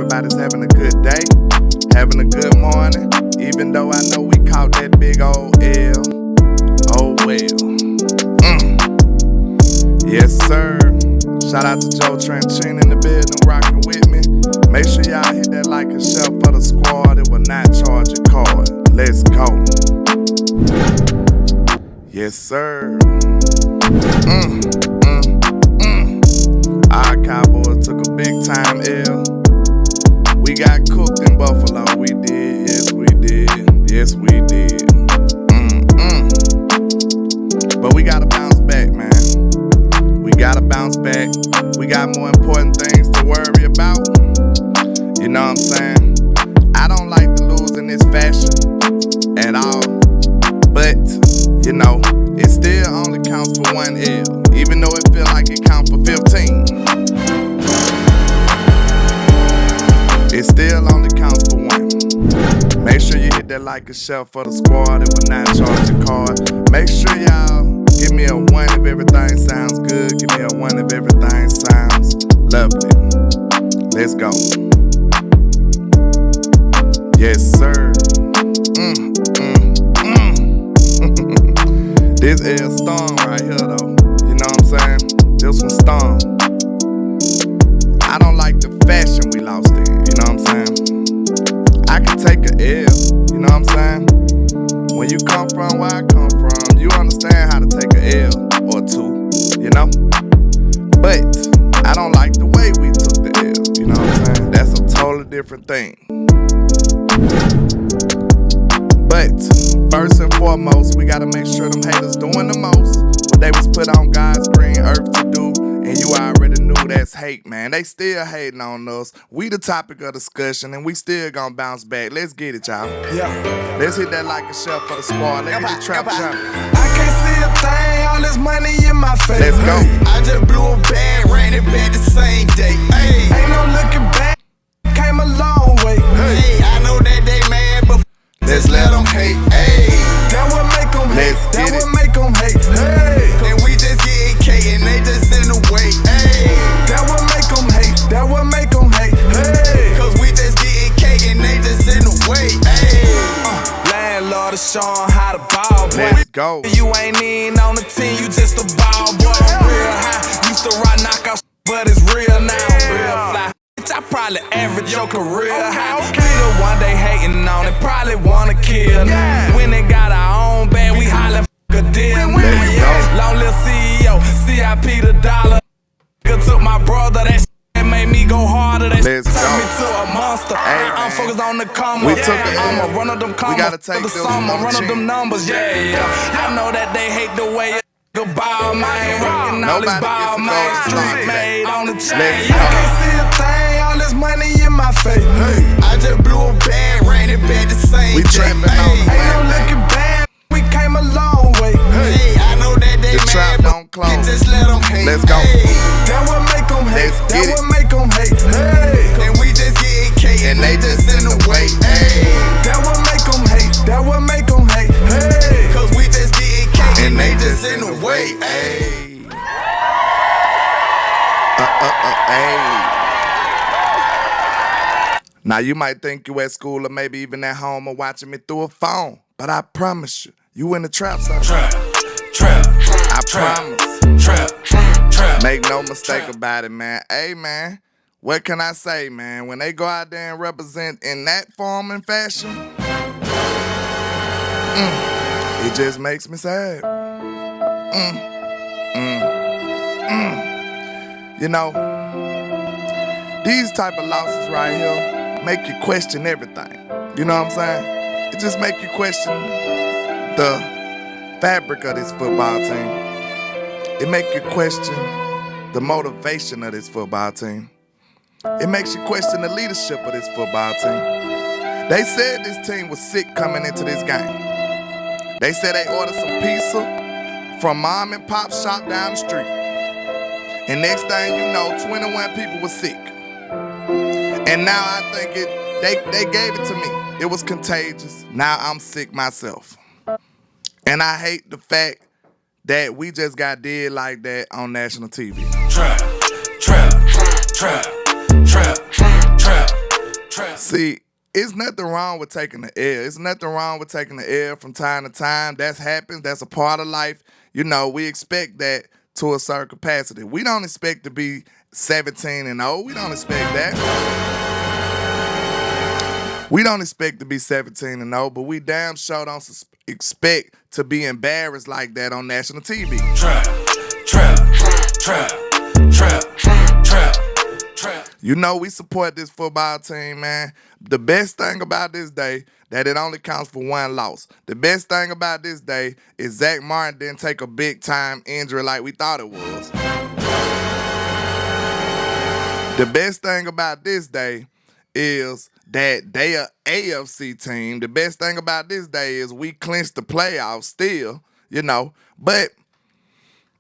everybody's having a good day, having a good morning, even though I know we caught that big old L. Oh well. Yes, sir. Shout out to Joe Tranchine in the building rocking with me. Make sure y'all hit that like and share for the squad. It will not charge a card. Let's go. Yes, sir. Our Cowboys took a big time L. We got cooked in Buffalo. We did. Yes, we did. Yes, we did. But we gotta bounce back, man. We gotta bounce back. We got more important things to worry about. You know what I'm saying? I don't like to lose in this fashion at all. But, you know, it still only counts for one L. Even though it feel like it counts for 15. It still only counts for one. Make sure you hit that like and share for the squad. It will not charge a card. Make sure y'all give me a 1 if everything sounds good. Give me a 1 if everything sounds lovely. Let's go. Yes, sir. This L storm right here, though. You know what I'm saying? This one storm. I don't like the fashion we lost in. You know what I'm saying? I can take a L. You know what I'm saying? When you come from where I come from, you understand how to take a L or two, you know? But I don't like the way we took the L, you know what I'm saying? That's a totally different thing. But first and foremost, we gotta make sure them haters doing the most what they was put on God's green earth to do, and you already knew that's hate, man. They still hating on us. We the topic of discussion, and we still gonna bounce back. Let's get it, y'all. Yeah. Let's hit that like and share for the squad. Let's get the trap jumping. I can't see a thing, all this money in my face. Let's go. I just blew a bag, ran it back the same day. Hey, ain't no looking back, came a long way. Hey, I know that they mad, but just let them hate. Hey, that what make them hate. That what make them hate. Hey, and we just getting cake and they just in the way. Hey, that what make them hate. That what make them hate. Hey, cause we just getting cake and they just in the way. Hey, landlord is showing how to ball, boy. Let's go. You ain't even on the team, you just a ball boy. Real high, used to ride knockouts, but it's real now. Real fly. I probably average your career high. We the one they hating on it, probably wanna kill. When they got our own band, we hollin' f*** a deal. Long little CEO, CIP the dollar. Took my brother, that shit made me go harder. That shit turned me to a monster. I'm focused on the comma. We took it. I'ma run up them commas. We gotta take the this summer, on run up the them numbers. Yeah. I know that they hate the way it ball, man. Rockin' all this ball, man. Street made on the chain. I can't see a thing, all this money in my face. Hey, I just blew a bag, ran it back the same We day. trapping on the Ain't no way, looking back, we came a long way. Hey, I know that they The trap mad, don't close. but just let them hate. Let's go. Hey, that what make them hate. Let's That get what it. make them hate. Hey, and we just getting cake and they just in the way. Hey, that what make them hate. That what make them hate. Hey, cause we just getting cake and they just in the way. Hey. Hey. Now you might think you at school or maybe even at home or watching me through a phone, but I promise you, you in the trap, son. Trap. I promise. Trap. Make no mistake about it, man. Hey, man, what can I say, man? When they go out there and represent in that form and fashion, it just makes me sad. You know, these type of losses right here make you question everything. You know what I'm saying? It just make you question the fabric of this football team. It make you question the motivation of this football team. It makes you question the leadership of this football team. They said this team was sick coming into this game. They said they ordered some pizza from mom and pop shop down the street. And next thing you know, 21 people were sick. And now I think they gave it to me. It was contagious. Now I'm sick myself. And I hate the fact that we just got did like that on national TV. Trap. See, it's nothing wrong with taking the L. It's nothing wrong with taking the L from time to time. That happens. That's a part of life. You know, we expect that to a certain capacity. We don't expect to be 17-0. We don't expect that. We don't expect to be 17-0, but we damn sure don't expect to be embarrassed like that on national TV. Trap, trap, trap, trap, trap, trap. You know we support this football team, man. The best thing about this day, that it only counts for one loss. The best thing about this day is Zach Martin didn't take a big-time injury like we thought it was. The best thing about this day is that they are AFC team. The best thing about this day is we clinched the playoffs still, you know. But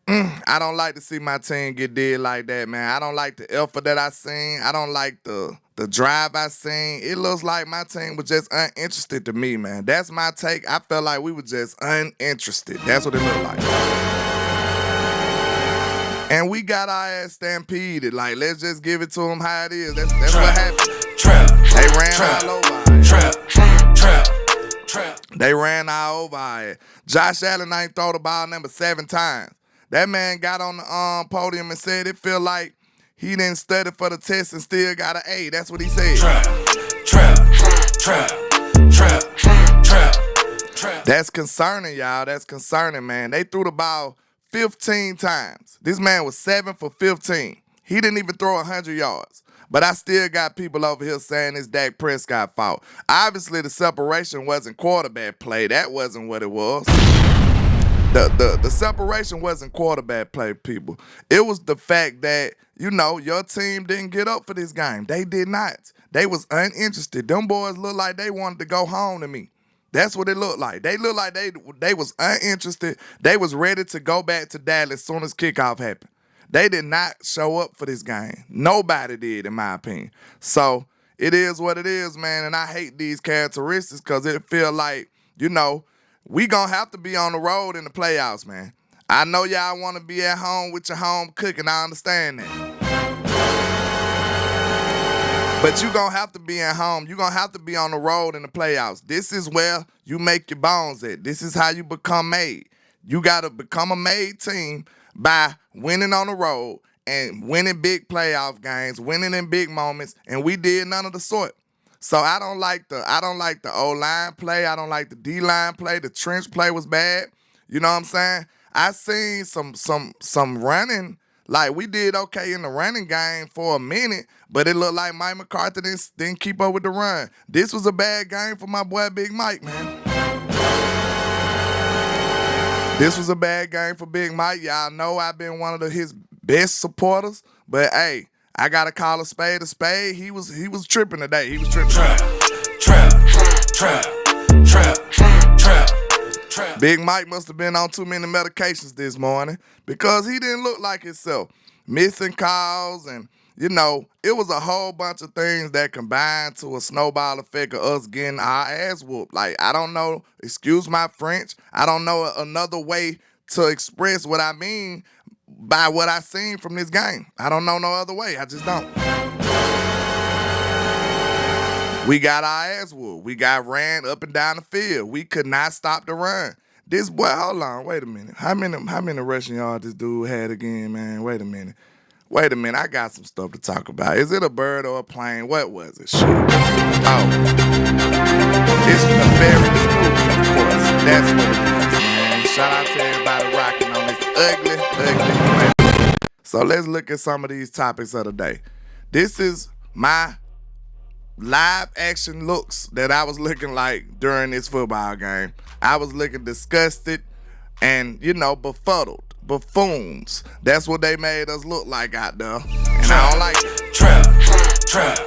I don't like to see my team get did like that, man. I don't like the effort that I seen. I don't like the drive I seen. It looks like my team was just uninterested to me, man. That's my take. I felt like we were just uninterested. That's what it looked like. And we got our ass stampeded. Like, let's just give it to them how it is. That's what happened. They ran all over it. They ran all over it. Josh Allen ain't throw the ball number 7 times. That man got on the podium and said it feel like he didn't study for the test and still got an A. That's what he said. That's concerning, y'all. That's concerning, man. They threw the ball 15 times. This man was 7 for 15. He didn't even throw 100 yards. But I still got people over here saying it's Dak Prescott's fault. Obviously, the separation wasn't quarterback play. That wasn't what it was. The separation wasn't quarterback play, people. It was the fact that, you know, your team didn't get up for this game. They did not. They was uninterested. Them boys looked like they wanted to go home to me. That's what it looked like. They looked like they was uninterested. They was ready to go back to Dallas as soon as kickoff happened. They did not show up for this game. Nobody did, in my opinion. So it is what it is, man. And I hate these characteristics because it feel like, you know, we gonna have to be on the road in the playoffs, man. I know y'all want to be at home with your home cooking. I understand that. But you gonna have to be at home. You gonna have to be on the road in the playoffs. This is where you make your bones at. This is how you become made. You gotta become a made team by winning on the road and winning big playoff games, winning in big moments, and we did none of the sort. So I don't like the O-line play. I don't like the D-line play. The trench play was bad. You know what I'm saying? I seen some running. Like, we did okay in the running game for a minute, but it looked like Mike McCarthy didn't keep up with the run. This was a bad game for my boy Big Mike, man. This was a bad game for Big Mike. Y'all know I've been one of his best supporters, but hey, I gotta call a spade a spade. He was tripping today. He was tripping. Trap. Big Mike must have been on too many medications this morning because he didn't look like himself. Missing calls and, you know, it was a whole bunch of things that combined to a snowball effect of us getting our ass whooped. Like, I don't know, excuse my French, I don't know another way to express what I mean by what I seen from this game. I don't know no other way. I just don't. We got our ass whooped. We got ran up and down the field. We could not stop the run. This boy, hold on, wait a minute. How many rushing yards this dude had again, man? Wait a minute. I got some stuff to talk about. Is it a bird or a plane? What was it? Shit. Oh. It's a very of course. That's what it is, man. Shout out to everybody rocking on this ugly play. So let's look at some of these topics of the day. This is my live action looks that I was looking like during this football game. I was looking disgusted and, you know, befuddled. Buffoons. That's what they made us look like out there. And I don't like it. Trap.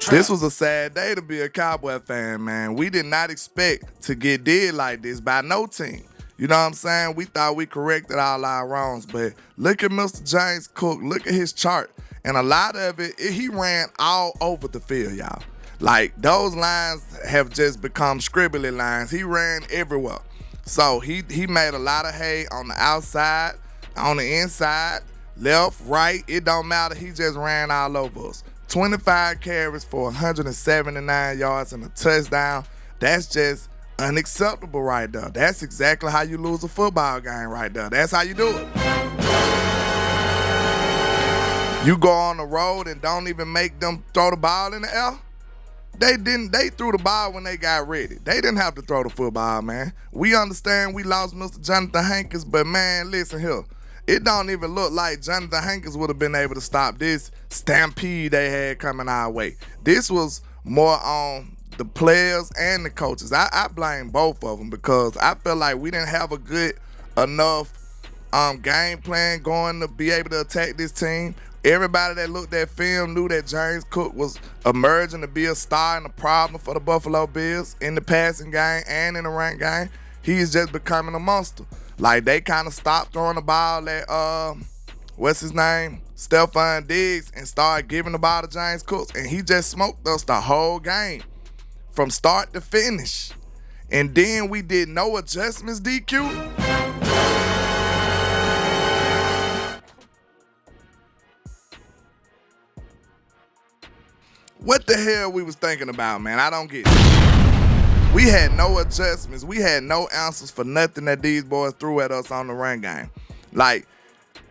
This was a sad day to be a Cowboy fan, man. We did not expect to get did like this by no team. You know what I'm saying? We thought we corrected all our wrongs, but look at Mr. James Cook. Look at his chart. And a lot of it, he ran all over the field, y'all. Like, those lines have just become scribbly lines. He ran everywhere. So he made a lot of hay on the outside, on the inside, left, right. It don't matter. He just ran all over us. 25 carries for 179 yards and a touchdown. That's just unacceptable right there. That's exactly how you lose a football game right there. That's how you do it. You go on the road and don't even make them throw the ball in the air. They threw the ball when they got ready. They didn't have to throw the football, man. We understand we lost Mr. Jonathan Hankins, but man, listen here. It don't even look like Jonathan Hankins would have been able to stop this stampede they had coming our way. This was more on the players and the coaches. I blame both of them because I feel like we didn't have a good enough game plan going to be able to attack this team. Everybody that looked at film knew that James Cook was emerging to be a star and a problem for the Buffalo Bills in the passing game and in the run game. He's just becoming a monster. Like, they kind of stopped throwing the ball at, what's his name? Stephon Diggs, and started giving the ball to James Cook. And he just smoked us the whole game from start to finish. And then we did no adjustments, DQ. What the hell we was thinking about, man? I don't get it. We had no adjustments. We had no answers for nothing that these boys threw at us on the run game. Like,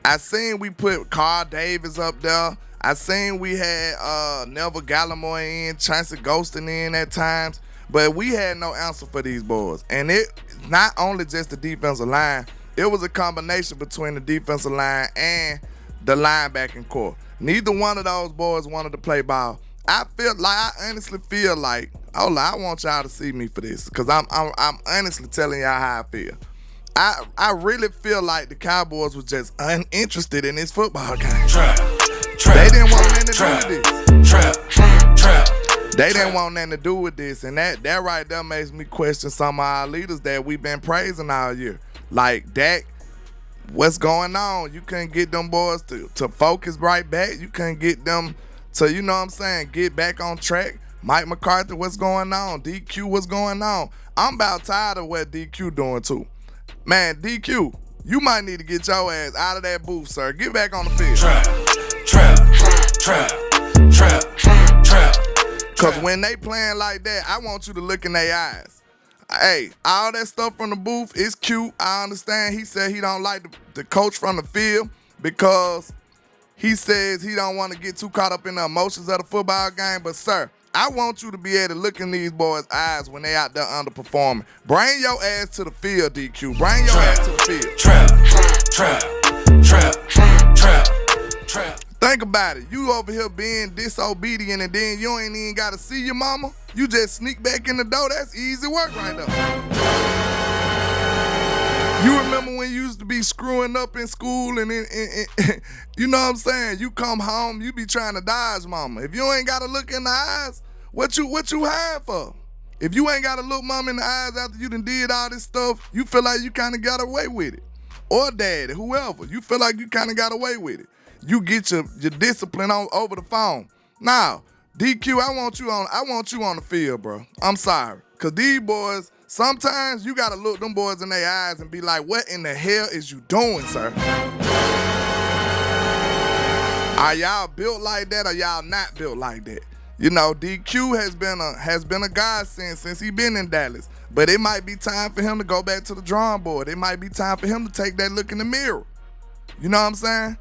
I seen we put Carl Davis up there. I seen we had Neville Gallimore in, Chauncey Golston in at times. But we had no answer for these boys. And it not only just the defensive line, it was a combination between the defensive line and the linebacking core. Neither one of those boys wanted to play ball. I honestly feel like, hold on, I want y'all to see me for this, because I'm honestly telling y'all how I feel. I really feel like the Cowboys was just uninterested in this football game. They didn't want nothing to do with this. They didn't want nothing to do with this, and that right there makes me question some of our leaders that we've been praising all year. Like Dak, what's going on? You couldn't get them boys to focus right back. You couldn't get them to, you know what I'm saying, get back on track. Mike McCarthy, what's going on? DQ, what's going on? I'm about tired of what DQ doing too. Man, DQ, you might need to get your ass out of that booth, sir. Get back on the field. Trap. Because when they playing like that, I want you to look in their eyes. Hey, all that stuff from the booth is cute. I understand. He said he don't like the coach from the field because he says he don't want to get too caught up in the emotions of the football game. But, sir, I want you to be able to look in these boys' eyes when they out there underperforming. Bring your ass to the field, DQ. Bring your ass to the field. Trap. Think about it. You over here being disobedient and then you ain't even got to see your mama. You just sneak back in the door. That's easy work right there. You remember when you used to be screwing up in school and you know what I'm saying? You come home, you be trying to dodge mama. If you ain't got to look in the eyes, what you hide for? If you ain't got to look mama in the eyes after you done did all this stuff, you feel like you kind of got away with it. Or daddy, whoever. You feel like you kind of got away with it. You get your discipline over the phone. Now, DQ, I want you on the field, bro. I'm sorry. Because these boys, sometimes you got to look them boys in their eyes and be like, what in the hell is you doing, sir? Are y'all built like that or y'all not built like that? You know, DQ has been a godsend since he been in Dallas. But it might be time for him to go back to the drawing board. It might be time for him to take that look in the mirror. You know what I'm saying?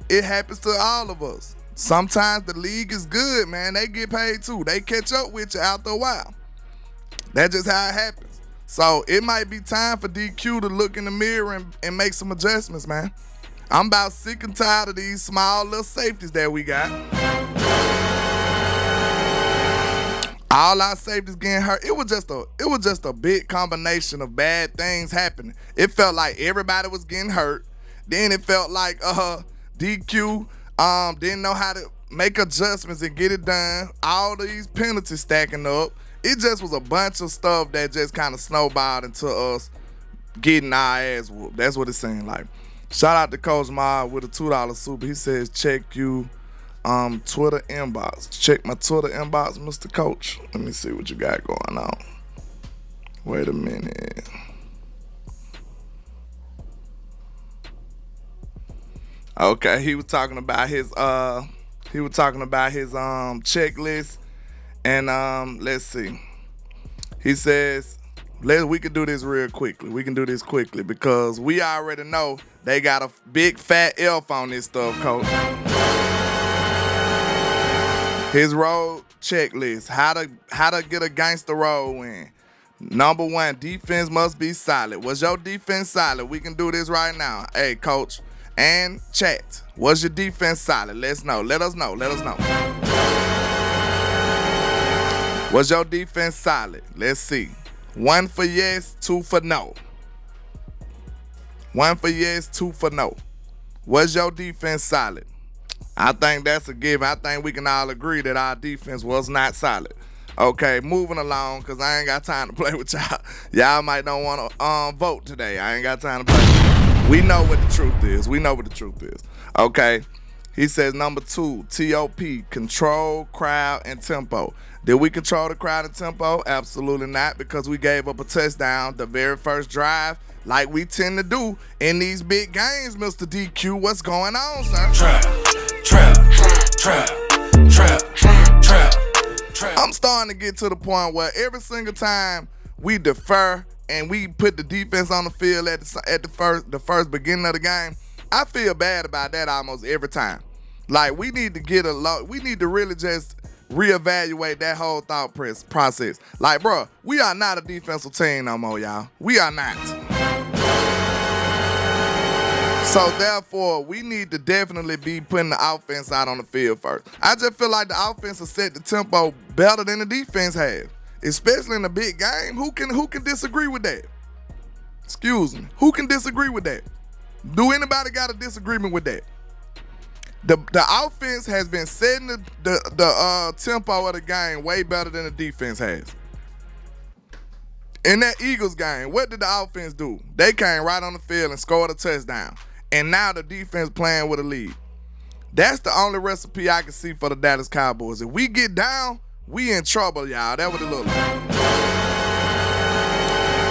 It happens to all of us. Sometimes the league is good, man. They get paid too. They catch up with you after a while. That's just how it happens. So it might be time for DQ to look in the mirror and make some adjustments, man. I'm about sick and tired of these small little safeties that we got. All our safeties getting hurt. It was just a big combination of bad things happening. It felt like everybody was getting hurt. Then it felt like DQ didn't know how to make adjustments and get it done. All these penalties stacking up. It just was a bunch of stuff that just kind of snowballed into us getting our ass whooped. That's what it seemed like. Shout out to Coach Ma with a $2 super. He says, check you Twitter inbox. Check my Twitter inbox, Mr. Coach. Let me see what you got going on. Wait a minute. Okay, he was talking about his He was talking about his checklist, and let's see. He says, we can do this real quickly. We can do this quickly because we already know they got a big fat elf on this stuff, coach. His road checklist, how to get a gangster road win. Number 1, defense must be solid. Was your defense solid? We can do this right now. Hey, coach and chat, was your defense solid? Let's know. Let us know. Let us know. Was your defense solid? Let's see. 1 for yes, 2 for no. 1 for yes, 2 for no. Was your defense solid? I think that's a given. I think we can all agree that our defense was not solid. Okay, moving along, because I ain't got time to play with y'all. Y'all might don't want to vote today. I ain't got time to play. We know what the truth is. We know what the truth is. Okay, he says number 2, TOP, control, crowd, and tempo. Did we control the crowd and tempo? Absolutely not, because we gave up a touchdown the very first drive, like we tend to do in these big games, Mr. DQ. What's going on, sir? Trap. I'm starting to get to the point where every single time we defer and we put the defense on the field at the first beginning of the game, I feel bad about that almost every time. Like, we need to really just reevaluate that whole thought process. Like, bro, we are not a defensive team no more, y'all. We are not. So, therefore, we need to definitely be putting the offense out on the field first. I just feel like the offense has set the tempo better than the defense has, especially in a big game. Who can disagree with that? Excuse me. Who can disagree with that? Do anybody got a disagreement with that? The offense has been setting the tempo of the game way better than the defense has. In that Eagles game, what did the offense do? They came right on the field and scored a touchdown. And now the defense playing with a lead. That's the only recipe I can see for the Dallas Cowboys. If we get down, we in trouble, y'all. That's what it look like.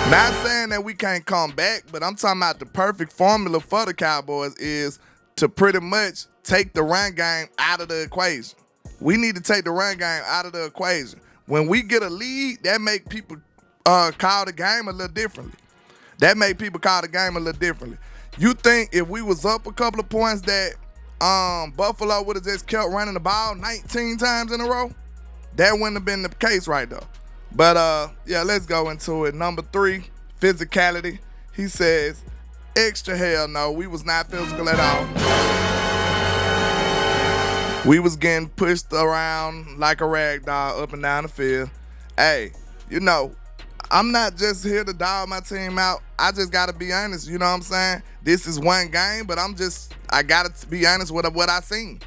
Not saying that we can't come back, but I'm talking about the perfect formula for the Cowboys is to pretty much take the run game out of the equation. We need to take the run game out of the equation. When we get a lead, that make people call the game a little differently. You think if we was up a couple of points that Buffalo would have just kept running the ball 19 times in a row? That wouldn't have been the case right though. But yeah, let's go into it. Number 3, physicality. He says, extra hell no, we was not physical at all. We was getting pushed around like a rag doll up and down the field. Hey, you know, I'm not just here to dog my team out. I just got to be honest, you know what I'm saying? This is one game, but I got to be honest with what I seen.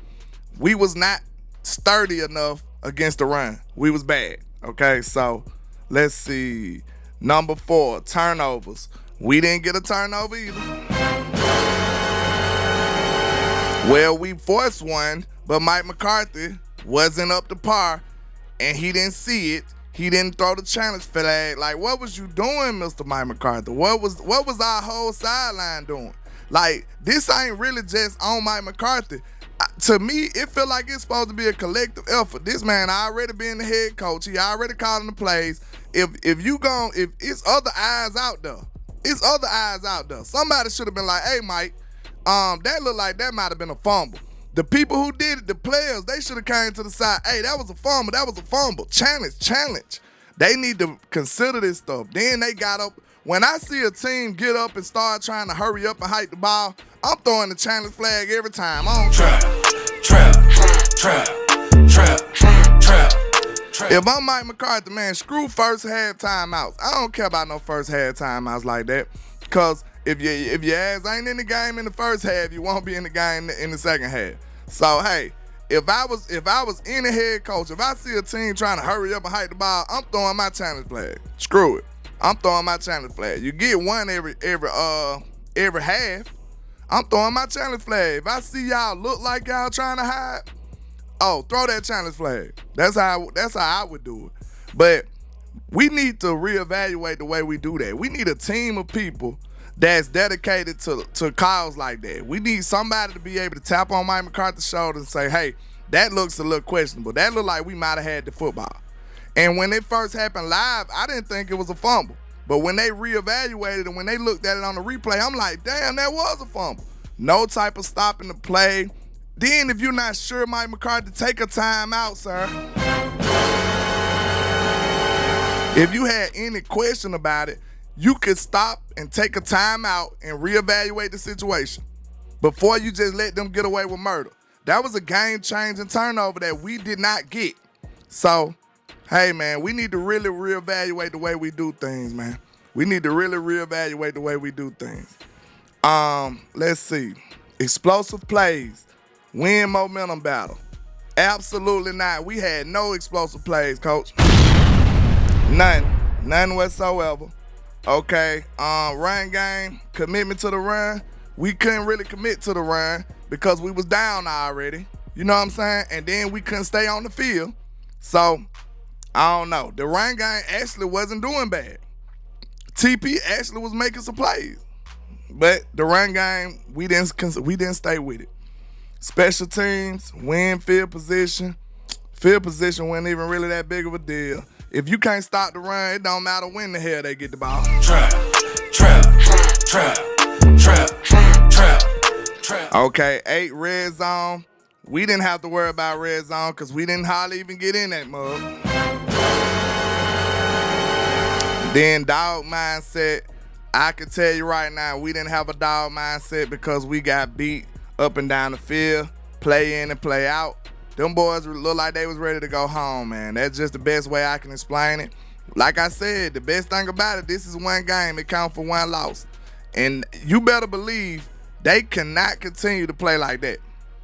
We was not sturdy enough against the run. We was bad, okay? So, let's see. Number 4, turnovers. We didn't get a turnover either. Well, we forced one, but Mike McCarthy wasn't up to par, and he didn't see it. He didn't throw the challenge flag. Like, what was you doing, Mr. Mike McCarthy? What was our whole sideline doing? Like, this ain't really just on Mike McCarthy. To me, it feel like it's supposed to be a collective effort. This man already been the head coach. He already calling the plays. If it's other eyes out there, somebody should have been like, hey, Mike, that looked like that might have been a fumble. The people who did it, the players, they should have came to the side. Hey, that was a fumble. Challenge. They need to consider this stuff. Then they got up. When I see a team get up and start trying to hurry up and hike the ball, I'm throwing the challenge flag every time. I don't trap. If I'm Mike McCarthy, man, screw first half timeouts. I don't care about no first half timeouts like that. Because if your ass ain't in the game in the first half, you won't be in the game in the second half. So, hey, if I was any head coach, if I see a team trying to hurry up and hike the ball, I'm throwing my challenge flag. Screw it. I'm throwing my challenge flag. You get one every half. I'm throwing my challenge flag. If I see y'all look like y'all trying to hide, throw that challenge flag. That's how I would do it. But we need to reevaluate the way we do that. We need a team of people that's dedicated to cause like that. We need somebody to be able to tap on Mike McCarthy's shoulder and say, hey, that looks a little questionable. That looked like we might have had the football. And when it first happened live, I didn't think it was a fumble. But when they reevaluated and when they looked at it on the replay, I'm like, damn, that was a fumble. No type of stopping the play. Then if you're not sure, Mike McCarthy, take a timeout, sir. If you had any question about it, you could stop and take a timeout and reevaluate the situation before you just let them get away with murder. That was a game-changing turnover that we did not get. So, hey, man, we need to really reevaluate the way we do things, man. We need to really reevaluate the way we do things. Let's see. Explosive plays. Win momentum battle. Absolutely not. We had no explosive plays, coach. None whatsoever. Okay. Run game, commitment to the run. We couldn't really commit to the run because we was down already. You know what I'm saying? And then we couldn't stay on the field. So, I don't know. The run game actually wasn't doing bad. TP actually was making some plays. But the run game, we didn't stay with it. Special teams, win field position. Field position wasn't even really that big of a deal. If you can't stop the run, it don't matter when the hell they get the ball. Trap. Okay, 8 red zone. We didn't have to worry about red zone because we didn't hardly even get in that mug. Then dog mindset. I can tell you right now, we didn't have a dog mindset because we got beat up and down the field, play in and play out. Them boys look like they was ready to go home, man. That's just the best way I can explain it. Like I said, the best thing about it, this is one game. It counts for one loss. And you better believe they cannot continue to play like that.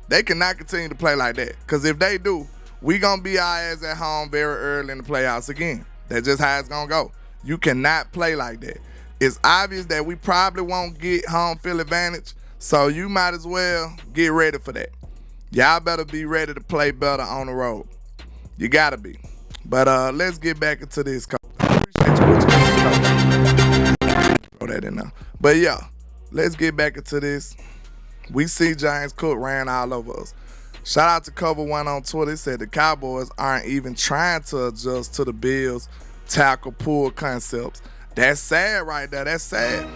They cannot continue to play like that. Because if they do, we going to be our ass at home very early in the playoffs again. That's just how it's going to go. You cannot play like that. It's obvious that we probably won't get home field advantage, so you might as well get ready for that. Y'all better be ready to play better on the road. You got to be. But let's get back into this, coach. I appreciate you throw that in there. But yeah, let's get back into this. We see James Cook ran all over us. Shout out to Cover One on Twitter. He said the Cowboys aren't even trying to adjust to the Bills' tackle pull concepts. That's sad right there. That's sad.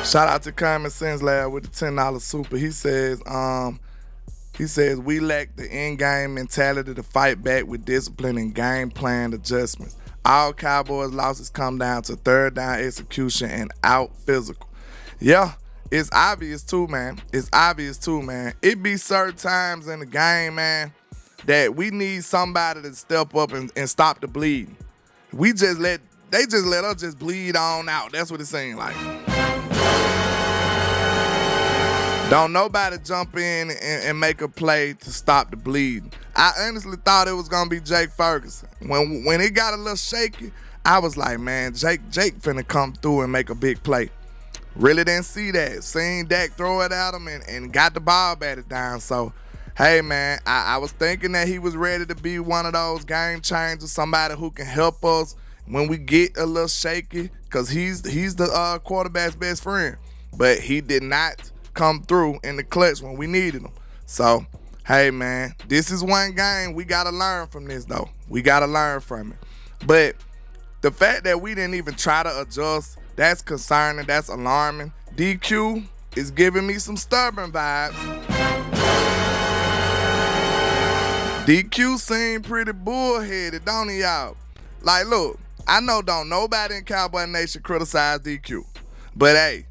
Shout out to Common Sense Lab with the $10 super. He says we lack the in-game mentality to fight back with discipline and game plan adjustments. All Cowboys losses come down to third down execution and out physical. Yeah, it's obvious too, man. It be certain times in the game, man, that we need somebody to step up and stop the bleeding. They just let us just bleed on out. That's what it seems like. Don't nobody jump in and make a play to stop the bleeding. I honestly thought it was gonna be Jake Ferguson. When it got a little shaky, I was like, man, Jake finna come through and make a big play. Really didn't see that. Seen Dak throw it at him and got the ball batted down. So, hey, man, I was thinking that he was ready to be one of those game changers, somebody who can help us when we get a little shaky, because he's the quarterback's best friend. But he did not come through in the clutch when we needed him. So, hey, man, this is one game. We got to learn from this, though. We got to learn from it. But the fact that we didn't even try to adjust, that's concerning. That's alarming. DQ is giving me some stubborn vibes. DQ seemed pretty bullheaded, don't he, y'all? Like, look, I know don't nobody in Cowboy Nation criticize DQ. But, hey,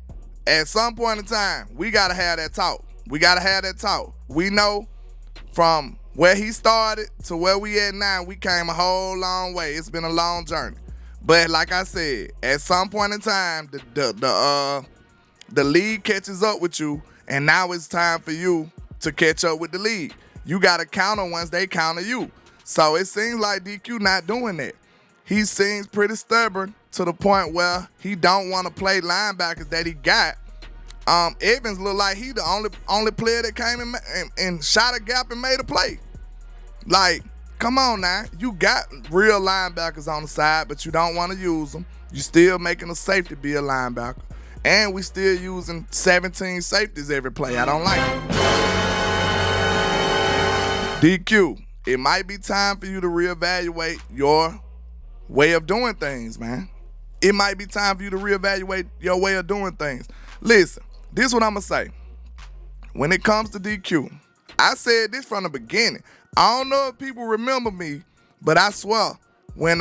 at some point in time, we got to have that talk. We know from where he started to where we at now, we came a whole long way. It's been a long journey. But like I said, at some point in time, the league catches up with you, and now it's time for you to catch up with the league. You got to counter once they counter you. So it seems like DQ not doing that. He seems pretty stubborn to the point where he don't want to play linebackers that he got. Evans looked like he the only player that came in and shot a gap and made a play. Like, come on now. You got real linebackers on the side, but you don't want to use them. You still making a safety be a linebacker. And we still using 17 safeties every play. I don't like it. DQ, it might be time for you to reevaluate your way of doing things, man. It might be time for you to reevaluate your way of doing things. Listen, this is what I'm going to say. When it comes to DQ, I said this from the beginning. I don't know if people remember me, but I swear, when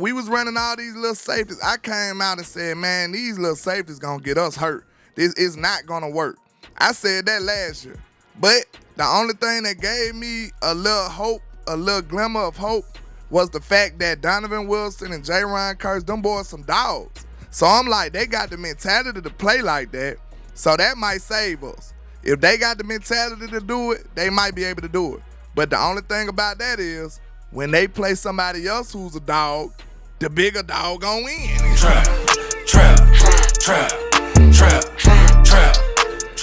we was running all these little safeties, I came out and said, man, these little safeties gonna get us hurt. This is not gonna work. I said that last year. But the only thing that gave me a little hope, a little glimmer of hope, was the fact that Donovan Wilson and J-Ron Curse, them boys some dogs. So I'm like, they got the mentality to play like that, so that might save us. If they got the mentality to do it, they might be able to do it. But the only thing about that is, when they play somebody else who's a dog, the bigger dog gon' win. Trap.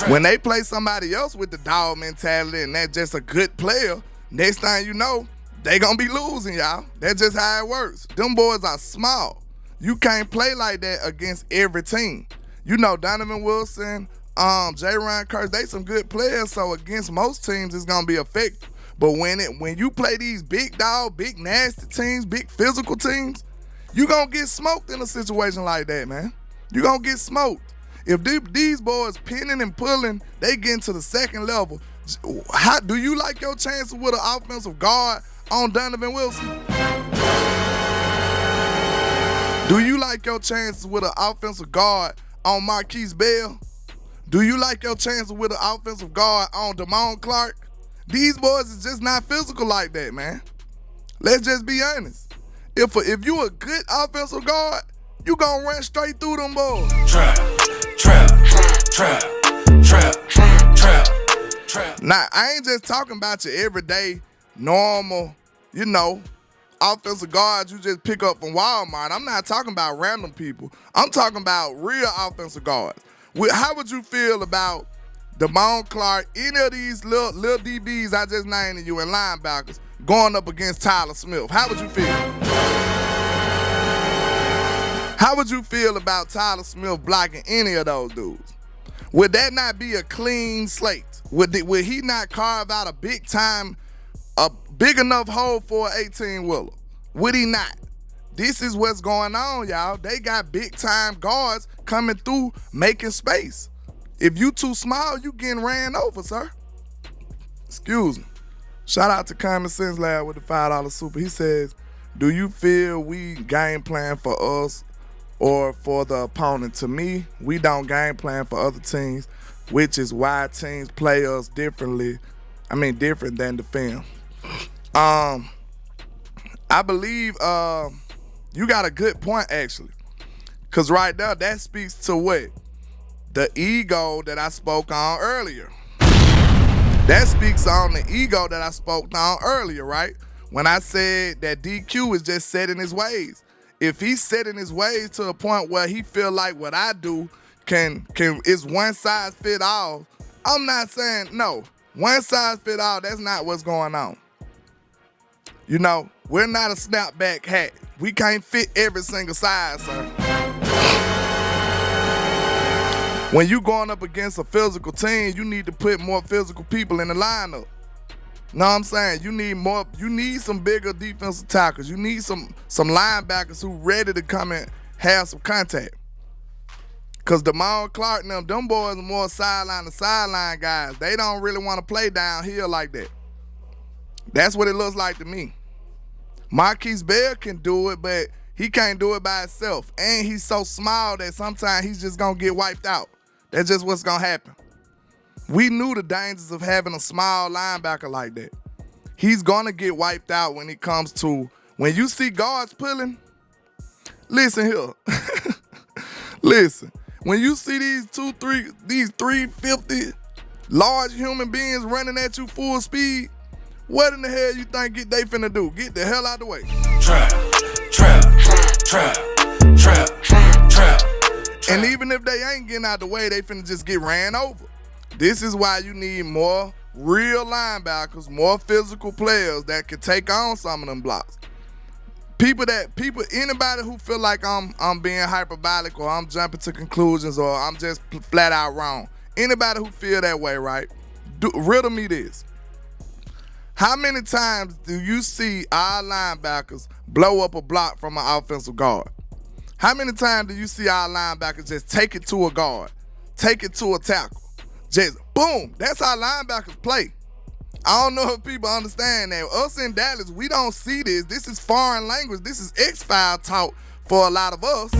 When they play somebody else with the dog mentality and that's just a good player, next thing you know, they gonna be losing, y'all. That's just how it works. Them boys are small. You can't play like that against every team. You know, Donovan Wilson, J-Ron Curse, they some good players, so against most teams it's gonna be effective. But when you play these big dog, big nasty teams, big physical teams, you gonna get smoked in a situation like that, man. You gonna get smoked. If these boys pinning and pulling, they get into the second level. How do you like your chances with an offensive guard on Donovan Wilson? Do you like your chances with an offensive guard on Marquise Bell? Do you like your chances with an offensive guard on Damone Clark? These boys is just not physical like that, man. Let's just be honest. If you a good offensive guard, you gonna run straight through them boys. Trap. Now, I ain't just talking about your everyday, normal, offensive guards you just pick up from Walmart. I'm not talking about random people. I'm talking about real offensive guards. How would you feel about Damone Clark, any of these little DBs I just named to you and linebackers going up against Tyler Smith? How would you feel? How would you feel about Tyler Smith blocking any of those dudes? Would that not be a clean slate? Would he not carve out a big enough hole for an 18-wheeler? Would he not? This is what's going on, y'all. They got big time guards coming through making space. If you too small, you getting ran over, sir. Excuse me. Shout out to Common Sense Lab with the $5 super. He says, do you feel we game plan for us or for the opponent? To me, we don't game plan for other teams, which is why teams play us different than the film. I believe you got a good point, actually. Because right now, that speaks to what? The ego that I spoke on earlier. That speaks on the ego that I spoke on earlier, right? When I said that DQ is just set in his ways. If he's set in his ways to a point where he feel like what I do is one size fit all, I'm not saying no. One size fit all, that's not what's going on. We're not a snapback hat. We can't fit every single size, sir. When you going up against a physical team, you need to put more physical people in the lineup. Know what I'm saying? You need some bigger defensive tackles. You need some linebackers who ready to come and have some contact. Because Damone Clark and them boys are more sideline to sideline guys. They don't really want to play downhill like that. That's what it looks like to me. Marquise Bell can do it, but he can't do it by himself. And he's so small that sometimes he's just going to get wiped out. That's just what's going to happen. We knew the dangers of having a small linebacker like that. He's going to get wiped out when it comes to, when you see guards pulling, listen here. Listen, when you see these 350 large human beings running at you full speed, what in the hell you think they finna do? Get the hell out the way. Trap. And even if they ain't getting out the way, they finna just get ran over. This is why you need more real linebackers, more physical players that can take on some of them blocks. Anybody who feel like I'm being hyperbolic or I'm jumping to conclusions or I'm just flat out wrong. Anybody who feel that way, right? Riddle me this. How many times do you see our linebackers blow up a block from an offensive guard? How many times do you see our linebackers just take it to a guard, take it to a tackle? Just boom, that's how linebackers play. I don't know if people understand that. Us in Dallas, we don't see this. This is foreign language. This is X-File talk for a lot of us.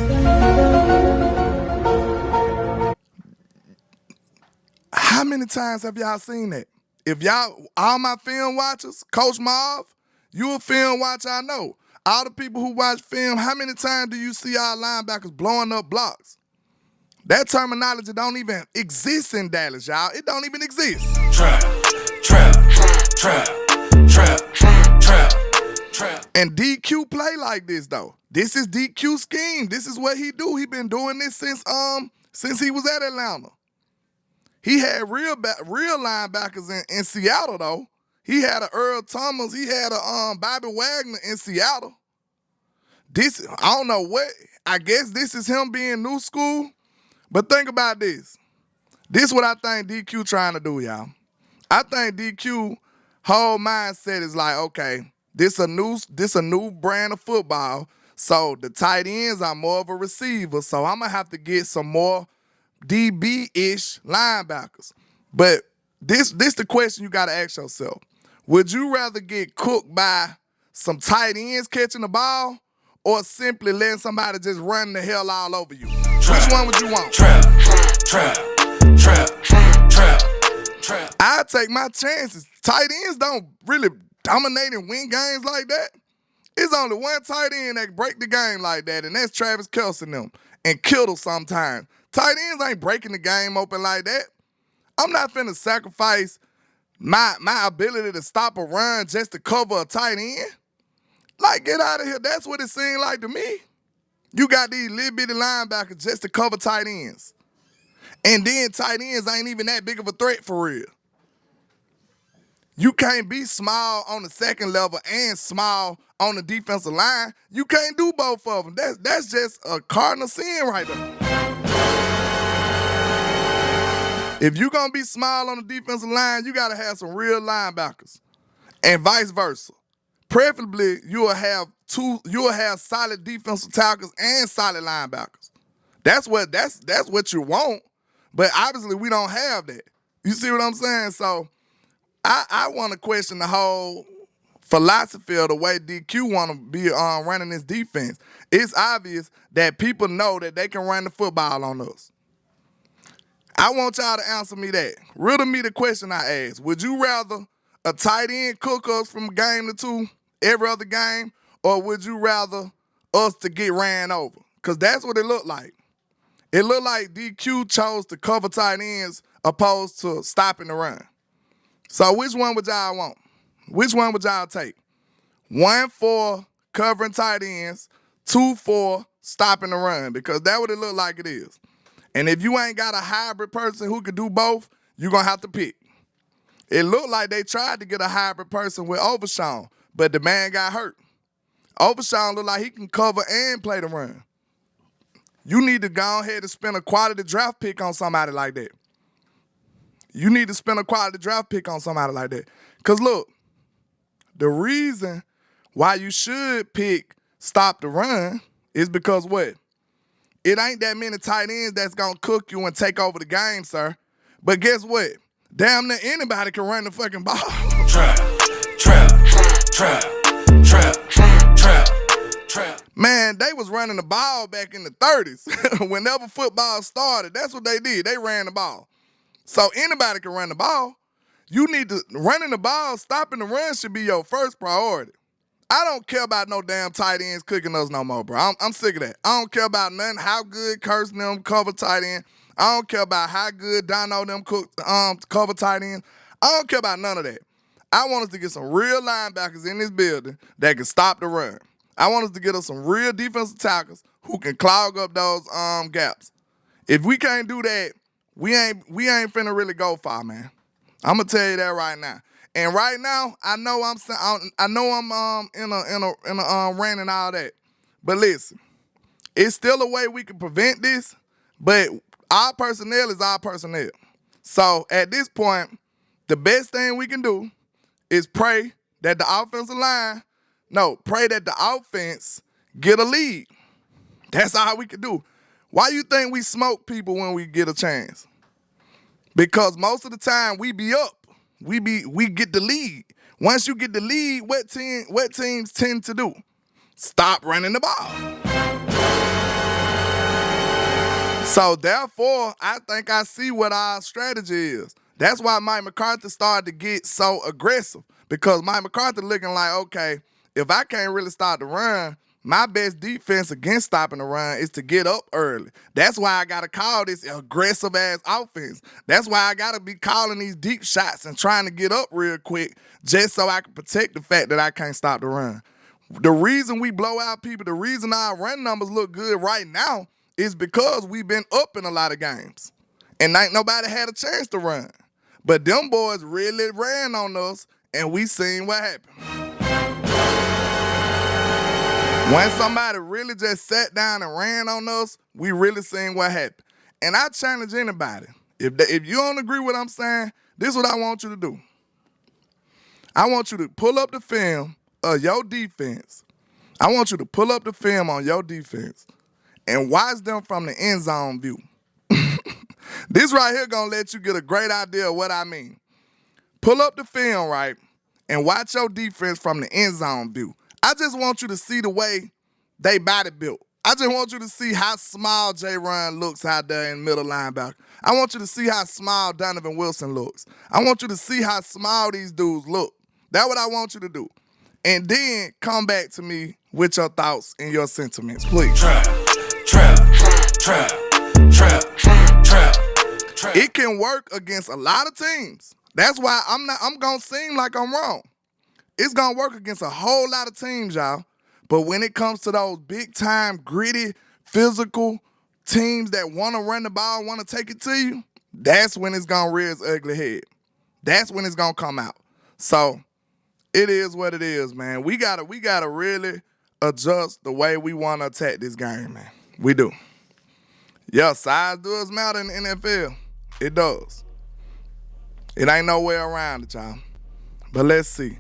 How many times have y'all seen that? If y'all, all my film watchers, Coach Marv, you a film watcher, I know. All the people who watch film, how many times do you see our linebackers blowing up blocks? That terminology don't even exist in Dallas, y'all. It don't even exist. Trap. And DQ play like this, though. This is DQ scheme. This is what he do. He been doing this since he was at Atlanta. He had real linebackers in Seattle, though. He had a Earl Thomas. He had a Bobby Wagner in Seattle. This, I don't know what. I guess this is him being new school. But think about this. This is what I think DQ trying to do, y'all. I think DQ whole mindset is like, okay, this a new brand of football. So the tight ends are more of a receiver. So I'm gonna have to get some more DB-ish linebackers. But this the question you gotta ask yourself. Would you rather get cooked by some tight ends catching the ball or simply letting somebody just run the hell all over you? Which one would you want? Trap. I take my chances. Tight ends don't really dominate and win games like that. It's only one tight end that can break the game like that, and that's Travis Kelce and them, and Kittle sometimes. Tight ends ain't breaking the game open like that. I'm not finna sacrifice my ability to stop a run just to cover a tight end. Like, get out of here. That's what it seemed like to me. You got these little bitty linebackers just to cover tight ends. And then tight ends ain't even that big of a threat for real. You can't be small on the second level and small on the defensive line. You can't do both of them. That's just a cardinal sin right there. If you're going to be small on the defensive line, you got to have some real linebackers. And vice versa. Preferably, you'll have solid defensive tackles and solid linebackers. That's what you want. But obviously, we don't have that. You see what I'm saying? So I want to question the whole philosophy of the way DQ want to be running this defense. It's obvious that people know that they can run the football on us. I want y'all to answer me that. Riddle me the question I asked. Would you rather a tight end cook us from game to two every other game, or would you rather us to get ran over? Because that's what it looked like. It looked like DQ chose to cover tight ends opposed to stopping the run. So which one would y'all want? Which one would y'all take? 1 for covering tight ends, 2 for stopping the run, because that's what it looked like it is. And if you ain't got a hybrid person who could do both, you're going to have to pick. It looked like they tried to get a hybrid person with Overshawn, but the man got hurt. Overshawn looked like he can cover and play the run. You need to go ahead and spend a quality draft pick on somebody like that. You need to spend a quality draft pick on somebody like that. Because look, the reason why you should pick stop the run is because what? It ain't that many tight ends that's going to cook you and take over the game, sir. But guess what? Damn near anybody can run the fucking ball. Trap. Man, they was running the ball back in the 30s. Whenever football started, that's what they did. They ran the ball. So anybody can run the ball. You need to, running the ball, stopping the run should be your first priority. I don't care about no damn tight ends cooking us no more, bro. I'm sick of that. I don't care about nothing, how good Kirsten them cover tight end. I don't care about how good Dono them cover tight end. I don't care about none of that. I want us to get some real linebackers in this building that can stop the run. I want us to get us some real defensive tackles who can clog up those gaps. If we can't do that, we ain't finna really go far, man. I'm gonna tell you that right now. And right now, I know I'm in a rant and all that. But listen, it's still a way we can prevent this, but our personnel is our personnel. So at this point, the best thing we can do is pray that the offensive line, pray that the offense get a lead. That's all we can do. Why you think we smoke people when we get a chance? Because most of the time we be up. We get the lead. Once you get the lead, what teams tend to do? Stop running the ball. So therefore, I think I see what our strategy is. That's why Mike McCarthy started to get so aggressive, because Mike McCarthy looking like, okay, if I can't really start the run, my best defense against stopping the run is to get up early. That's why I got to call this aggressive-ass offense. That's why I got to be calling these deep shots and trying to get up real quick just so I can protect the fact that I can't stop the run. The reason we blow out people, the reason our run numbers look good right now is because we've been up in a lot of games. And ain't nobody had a chance to run. But them boys really ran on us, and we seen what happened. When somebody really just sat down and ran on us, we really seen what happened. And I challenge anybody, if you don't agree with what I'm saying, this is what I want you to do. I want you to pull up the film of your defense. I want you to pull up the film on your defense and watch them from the end zone view. This right here gonna let you get a great idea of what I mean. Pull up the film, right, and watch your defense from the end zone view. I just want you to see the way they body built. I just want you to see how small J-Ron looks out there in middle linebacker. I want you to see how small Donovan Wilson looks. I want you to see how small these dudes look. That's what I want you to do. And then come back to me with your thoughts and your sentiments, please. Trap. It can work against a lot of teams. That's why I'm gonna seem like I'm wrong. It's gonna work against a whole lot of teams, y'all. But when it comes to those big time, gritty, physical teams that want to run the ball, want to take it to you, that's when it's gonna rear its ugly head. That's when it's gonna come out. So it is what it is, man. We gotta really adjust the way we want to attack this game, man. We do. Yeah, size does matter in the NFL. It does. It ain't no way around it, y'all. But let's see.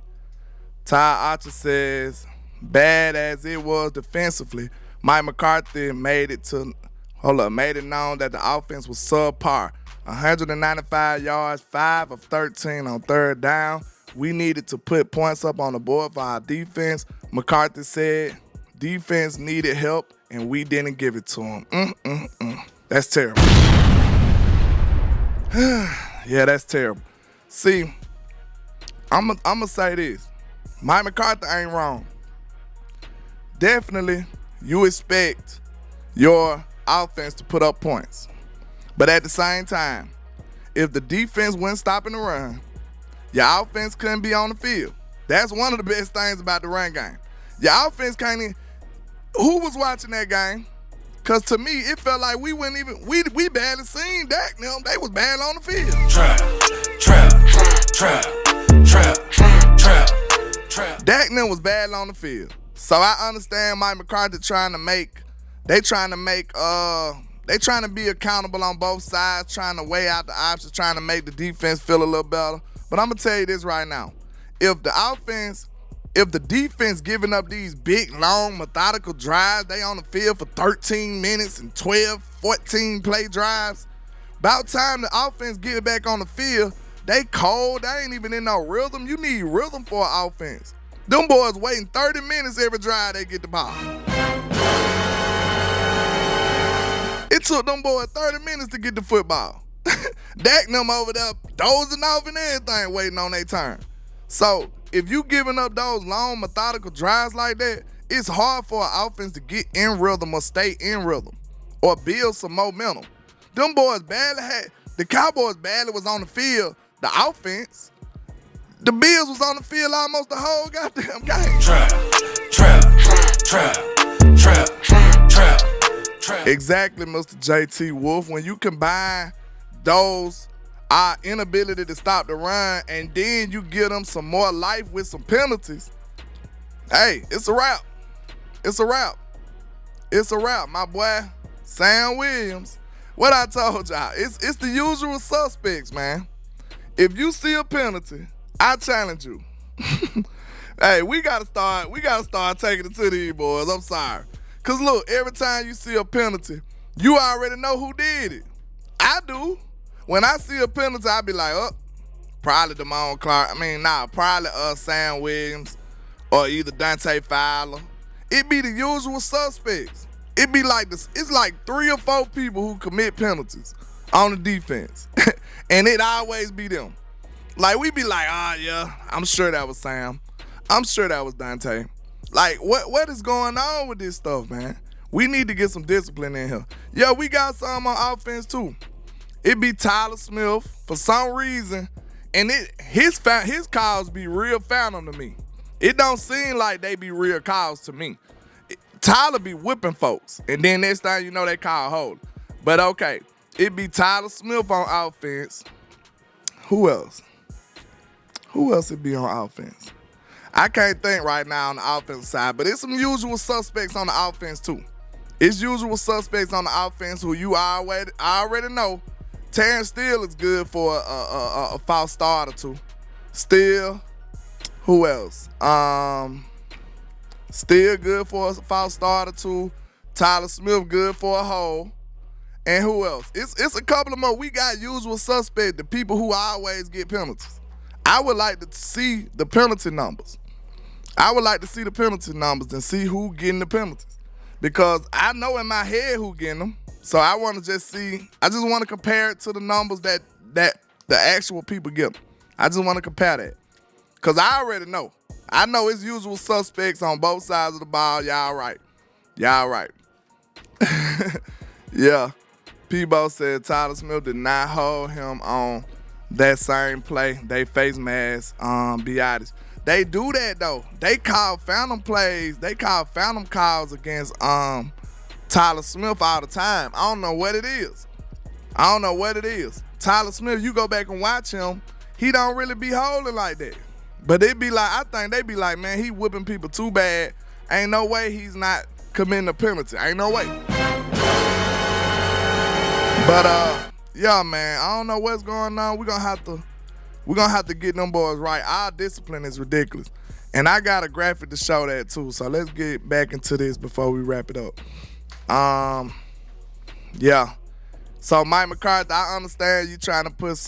Ty Archer says, bad as it was defensively, Mike McCarthy made it known that the offense was subpar. 195 yards, 5 of 13 on third down. We needed to put points up on the board for our defense. McCarthy said defense needed help, and we didn't give it to them. That's terrible. Yeah, that's terrible. See, I'm gonna say this. Mike McCarthy ain't wrong. Definitely, you expect your offense to put up points. But at the same time, if the defense wasn't stopping the run, your offense couldn't be on the field. That's one of the best things about the run game. Your offense can't even... Who was watching that game? Because to me, it felt like we wouldn't even... We barely seen Dak. They was barely on the field. Dak was badly on the field. So I understand Mike McCarthy trying to be accountable on both sides, trying to weigh out the options, trying to make the defense feel a little better. But I'm going to tell you this right now. If the defense giving up these big, long, methodical drives, they on the field for 13 minutes and 12, 14 play drives, about time the offense get back on the field, they cold, they ain't even in no rhythm. You need rhythm for an offense. Them boys waiting 30 minutes every drive they get the ball. It took them boys 30 minutes to get the football. Dak them over there dozing off and everything waiting on their turn. So if you giving up those long methodical drives like that, it's hard for an offense to get in rhythm or stay in rhythm or build some momentum. Them boys the Cowboys badly was on the field, the offense. The Bills was on the field almost the whole goddamn game. Trap. Exactly, Mr. JT Wolf. When you combine those, our inability to stop the run, and then you give them some more life with some penalties, hey, it's a wrap. It's a wrap, my boy. Sam Williams. What I told y'all, it's the usual suspects, man. If you see a penalty, I challenge you. Hey, we gotta start taking it to these boys. I'm sorry. Cause look, every time you see a penalty, you already know who did it. I do. When I see a penalty, I be like, oh, probably Damone Clark. Probably Sam Williams or either Dante Fowler. It be the usual suspects. It be like this. It's like 3 or 4 people who commit penalties on the defense, and it always be them. Like we be like, yeah, I'm sure that was Sam. I'm sure that was Dante. Like what is going on with this stuff, man? We need to get some discipline in here. Yeah, we got some on offense too. It be Tyler Smith for some reason, and his calls be real phantom to me. It don't seem like they be real calls to me. Tyler be whipping folks, and then next time you know they call hold. But okay, it be Tyler Smith on offense. Who else? Who else it be on offense? I can't think right now on the offensive side, but it's some usual suspects on the offense too. It's usual suspects on the offense who you already know. Terrence Steele is good for a false start or two. Steele. Who else? Steele good for a false start or two. Tyler Smith good for a hole. And who else? It's a couple of more. We got usual suspects, the people who always get penalties. I would like to see the penalty numbers. I would like to see the penalty numbers and see who getting the penalties. Because I know in my head who getting them. So I want to just see. I just want to compare it to the numbers that the actual people get them. I just want to compare that. Because I already know. I know it's usual suspects on both sides of the ball. Y'all right. Y'all right. Yeah. Peebo said Tyler Smith did not hold him on that same play. They face mask, Biotis. They do that though. They call phantom plays. They call phantom calls against Tyler Smith all the time. I don't know what it is. Tyler Smith, you go back and watch him, he don't really be holding like that. But it be like, I think they be like, man, he whipping people too bad. Ain't no way he's not committing a penalty. Ain't no way. But yeah, man, I don't know what's going on. We're gonna have to get them boys right. Our discipline is ridiculous. And I got a graphic to show that too. So let's get back into this before we wrap it up. Yeah. So Mike McCarthy, I understand you trying to put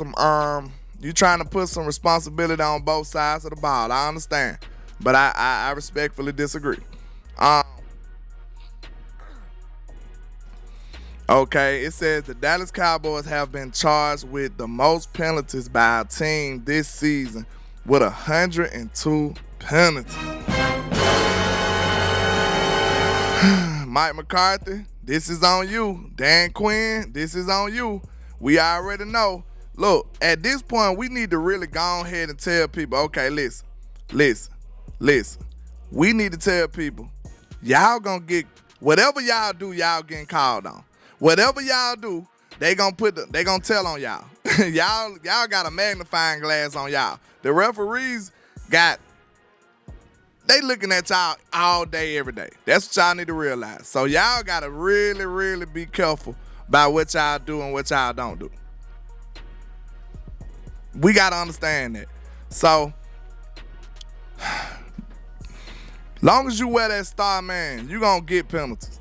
some responsibility on both sides of the ball. I understand. But I respectfully disagree. Okay, it says the Dallas Cowboys have been charged with the most penalties by a team this season with 102 penalties. Mike McCarthy, this is on you. Dan Quinn, this is on you. We already know. Look, at this point, we need to really go ahead and tell people, okay, listen. We need to tell people, y'all gonna get, whatever y'all do, y'all getting called on. Whatever y'all do, they gonna tell on y'all. y'all got a magnifying glass on y'all. The referees they looking at y'all all day, every day. That's what y'all need to realize. So y'all gotta really, really be careful about what y'all do and what y'all don't do. We gotta understand that. So, long as you wear that star, man, you gonna get penalties.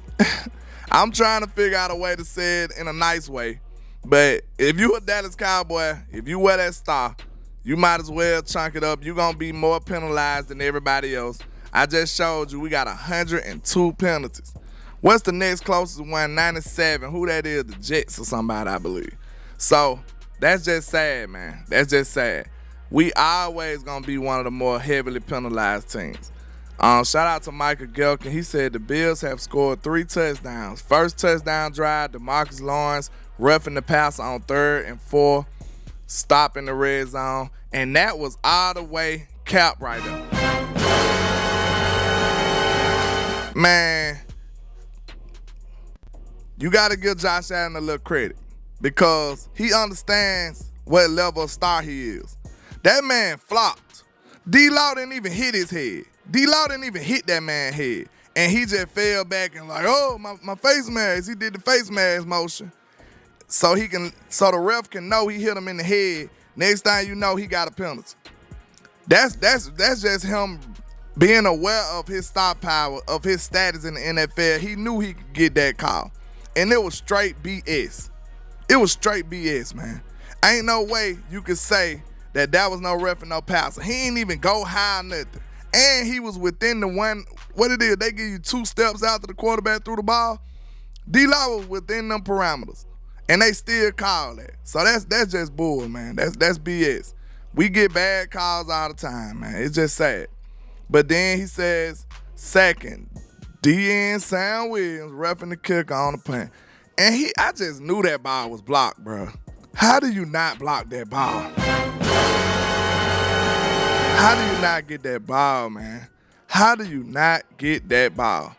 I'm trying to figure out a way to say it in a nice way. But if you a Dallas Cowboy, if you wear that star, you might as well chunk it up. You're going to be more penalized than everybody else. I just showed you we got 102 penalties. What's the next closest one? 97. Who that is? The Jets or somebody, I believe. So that's just sad, man. That's just sad. We always going to be one of the more heavily penalized teams. Shout out to Michael Gelkin. He said the Bills have scored 3 touchdowns. First touchdown drive, DeMarcus Lawrence roughing the passer on 3rd and 4, stopping the red zone. And that was all the way cap right there. Man, you got to give Josh Allen a little credit because he understands what level of star he is. That man flopped. D-Law didn't even hit his head. D-Law didn't even hit that man's head. And he just fell back and like, oh, my face mask. He did the face mask motion. So the ref can know he hit him in the head. Next time you know, he got a penalty. That's just him being aware of his star power, of his status in the NFL. He knew he could get that call. And it was straight BS. It was straight BS, man. Ain't no way you could say that was no ref and no passer. He ain't even go high or nothing. And he was within the one, what it is, they give you 2 steps after the quarterback threw the ball. D-Law was within them parameters. And they still call that. So that's just bull, man. That's BS. We get bad calls all the time, man. It's just sad. But then he says, second, DN Sam Williams roughing the kicker on the punt. And I just knew that ball was blocked, bro. How do you not block that ball? How do you not get that ball, man? How do you not get that ball?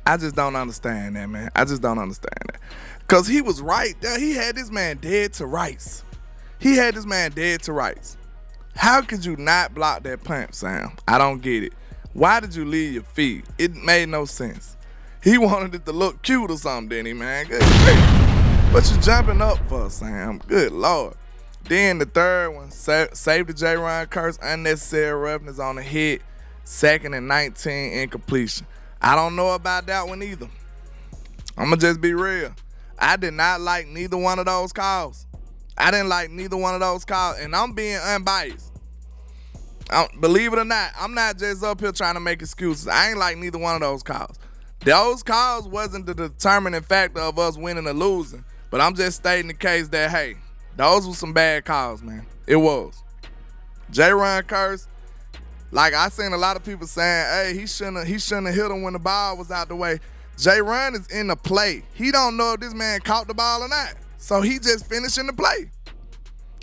I just don't understand that, man. I just don't understand that. Because he was right there. He had this man dead to rights. He had this man dead to rights. How could you not block that punt, Sam? I don't get it. Why did you leave your feet? It made no sense. He wanted it to look cute or something, didn't he, man? Good. What you jumping up for, Sam? Good Lord. Then the third one, save the J-Ron Curse, unnecessary roughness on the hit, 2nd and 19 incompletion. I don't know about that one either. I'm going to just be real. I did not like neither one of those calls. I didn't like neither one of those calls, and I'm being unbiased. Believe it or not, I'm not just up here trying to make excuses. I ain't like neither one of those calls. Those calls wasn't the determining factor of us winning or losing, but I'm just stating the case that, hey, those were some bad calls, man. It was. J-Ron Curse, like I seen a lot of people saying, hey, he shouldn't have hit him when the ball was out the way. J-Ron is in the play. He don't know if this man caught the ball or not. So he just finishing the play.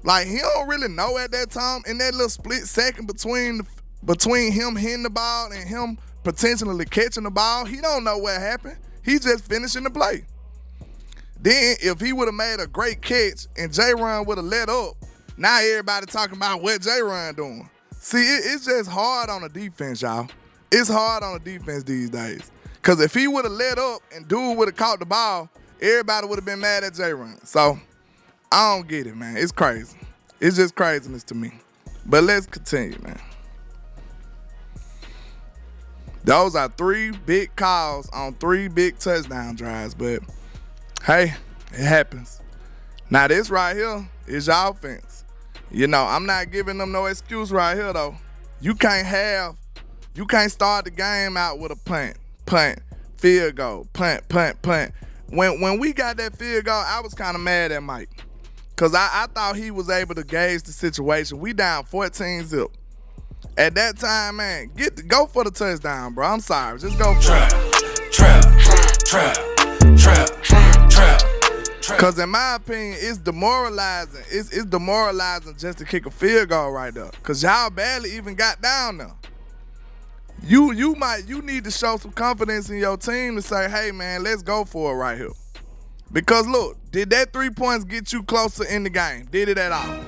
Like, he don't really know at that time, in that little split second between him hitting the ball and him potentially catching the ball, he don't know what happened. He just finishing the play. Then if he would have made a great catch and J-Ron would have let up, now everybody talking about what J-Ron doing. See, it's just hard on the defense, y'all. It's hard on the defense these days. Because if he would have let up and dude would have caught the ball, everybody would have been mad at J-Ron. So, I don't get it, man. It's crazy. It's just craziness to me. But let's continue, man. Those are 3 big calls on 3 big touchdown drives, but hey, it happens. Now this right here is your offense. You know, I'm not giving them no excuse right here though. You can't start the game out with a punt, field goal, punt. When we got that field goal, I was kind of mad at Mike. Because I thought he was able to gauge the situation. We down 14-0. At that time, man, go for the touchdown, bro. I'm sorry. Just go for it. Trap. Because in my opinion, it's demoralizing. It's demoralizing just to kick a field goal right there. Because y'all barely even got down there. You need to show some confidence in your team to say, hey, man, let's go for it right here. Because, look, did that 3 points get you closer in the game? Did it at all?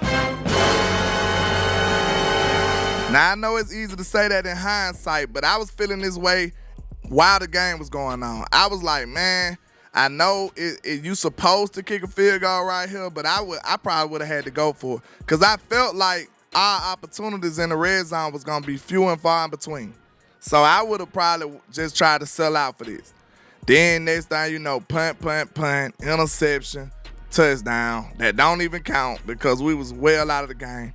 Now, I know it's easy to say that in hindsight, but I was feeling this way while the game was going on. I was like, man, I know you supposed to kick a field goal right here, but I probably would have had to go for it. Because I felt like our opportunities in the red zone was going to be few and far in between. So I would have probably just tried to sell out for this. Then next thing you know, punt, interception, touchdown. That don't even count because we was well out of the game.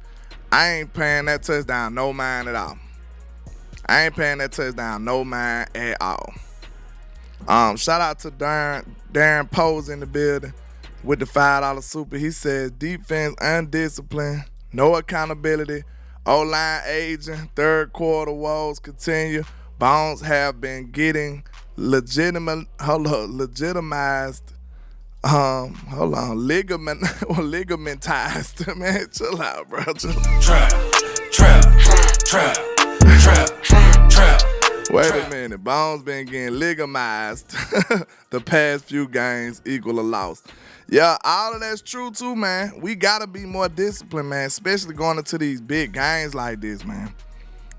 I ain't paying that touchdown no mind at all. Shout out to Darren Pose in the building with the $5 super. He says defense undisciplined, no accountability, O-line aging, third quarter woes continue. Bones have been getting legitimized, ligamentized. Man, chill out, bro. Trap. Wait a minute. Bones been getting ligamized the past few games, equal a loss. Yeah, all of that's true too, man. We gotta be more disciplined, man, especially going into these big games like this, man.